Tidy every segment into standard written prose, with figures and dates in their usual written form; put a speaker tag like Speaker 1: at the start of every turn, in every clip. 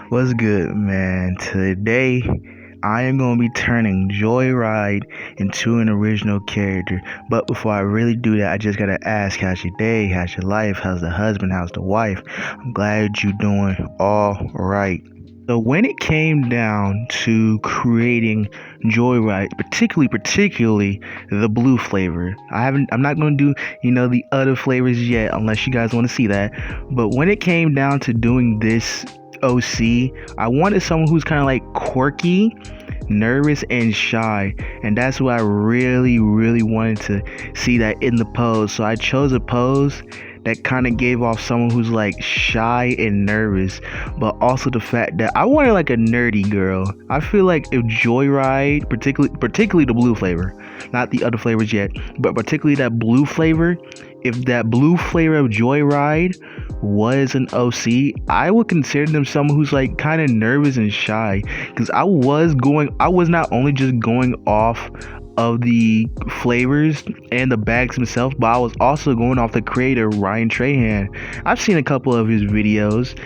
Speaker 1: What's good, man? Today, I am going to be turning JoyRide into an original character. But before I really do that, I just got to ask, how's your day? How's your life? How's the husband? How's the wife? I'm glad you're doing all right. So when it came down to creating JoyRide, particularly the blue flavor, I'm not going to do, the other flavors yet, unless you guys want to see that. But when it came down to doing this OC, I wanted someone who's kind of like quirky, nervous, and shy, and that's what I really wanted to see that in the pose. So I chose a pose that kind of gave off someone who's like shy and nervous, but also the fact that I wanted like a nerdy girl. I feel like if JoyRide, particularly the blue flavor, not the other flavors yet, but particularly that blue flavor, if that blue flavor of JoyRide was an OC, I would consider them someone who's like kind of nervous and shy, because I was not only just going off of the flavors and the bags themselves, but I was also going off the creator Ryan Trahan. I've seen a couple of his videos,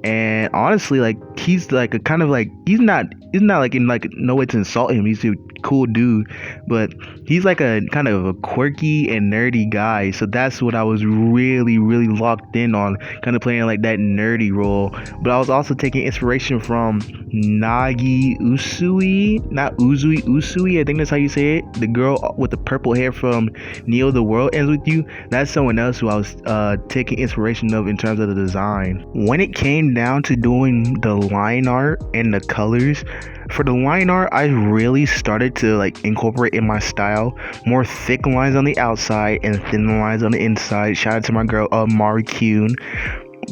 Speaker 1: and honestly, like, he's like a kind of like, he's not like in like no way to insult him, he's a cool dude, but he's like a kind of a quirky and nerdy guy. So that's what I was really locked in on, kind of playing like that nerdy role. But I was also taking inspiration from Nagi Usui, not Uzui, Usui, I think that's how you say it, the girl with the purple hair from Neo the World Ends With You. That's someone else who I was taking inspiration of in terms of the design. When it came down to doing the line art and the colors, for the line art, I really started to like incorporate in my style more thick lines on the outside and thin lines on the inside. Shout out to my girl Mari Kuhn.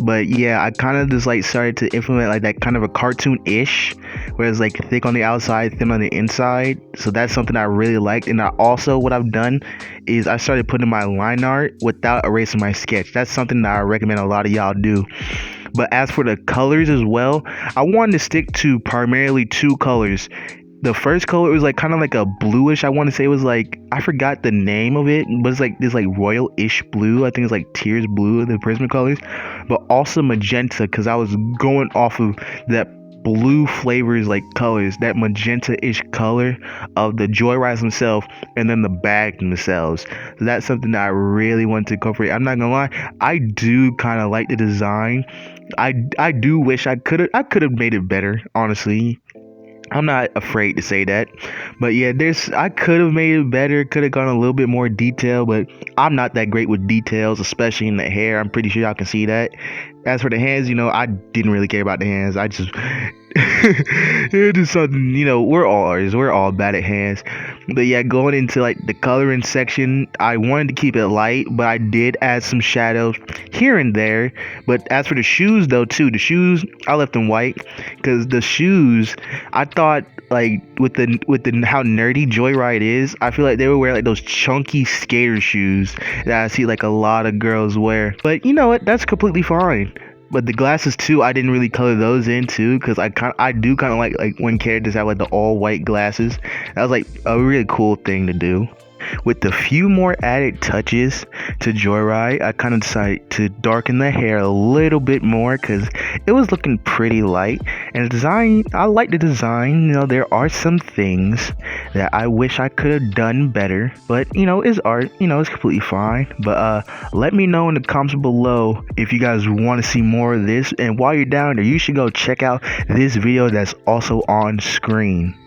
Speaker 1: But yeah, I kind of just like started to implement like that kind of a cartoon-ish, where it's like thick on the outside, thin on the inside. So that's something I really liked. And I also, what I've done is I started putting my line art without erasing my sketch. That's something that I recommend a lot of y'all do. But as for the colors as well, I wanted to stick to primarily two colors. The first color was like kind of like a bluish. I want to say it was like, I forgot the name of it, but it's like this like royal-ish blue. I think it's like Tears Blue, the Prism colors, but also magenta, because I was going off of that blue flavors like colors, that magenta-ish color of the JoyRides themselves, and then the bag themselves. So that's something that I really want to incorporate. I'm not gonna lie, I do kind of like the design. I do wish I could have made it better, honestly. I'm not afraid to say that. But yeah, I could have made it better, could have gone a little bit more detail, but I'm not that great with details, especially in the hair. I'm pretty sure y'all can see that. As for the hands, I didn't really care about the hands. I just it's just something, we're all artists, we're all bad at hands. But yeah, going into like the coloring section, I wanted to keep it light, but I did add some shadows here and there. But as for the shoes though, too, the shoes I left them white, because the shoes, I thought, like, with the how nerdy JoyRide is, I feel like they would wear like those chunky skater shoes that I see like a lot of girls wear. But you know what, that's completely fine. But the glasses too, I didn't really color those in too, because I do kind of like when characters have like the all white glasses. That was like a really cool thing to do. With a few more added touches to JoyRide, I kind of decided to darken the hair a little bit more, because it was looking pretty light. And the design, I like the design. There are some things that I wish I could have done better, but it's art. It's completely fine. But let me know in the comments below if you guys want to see more of this. And while you're down there, you should go check out this video that's also on screen.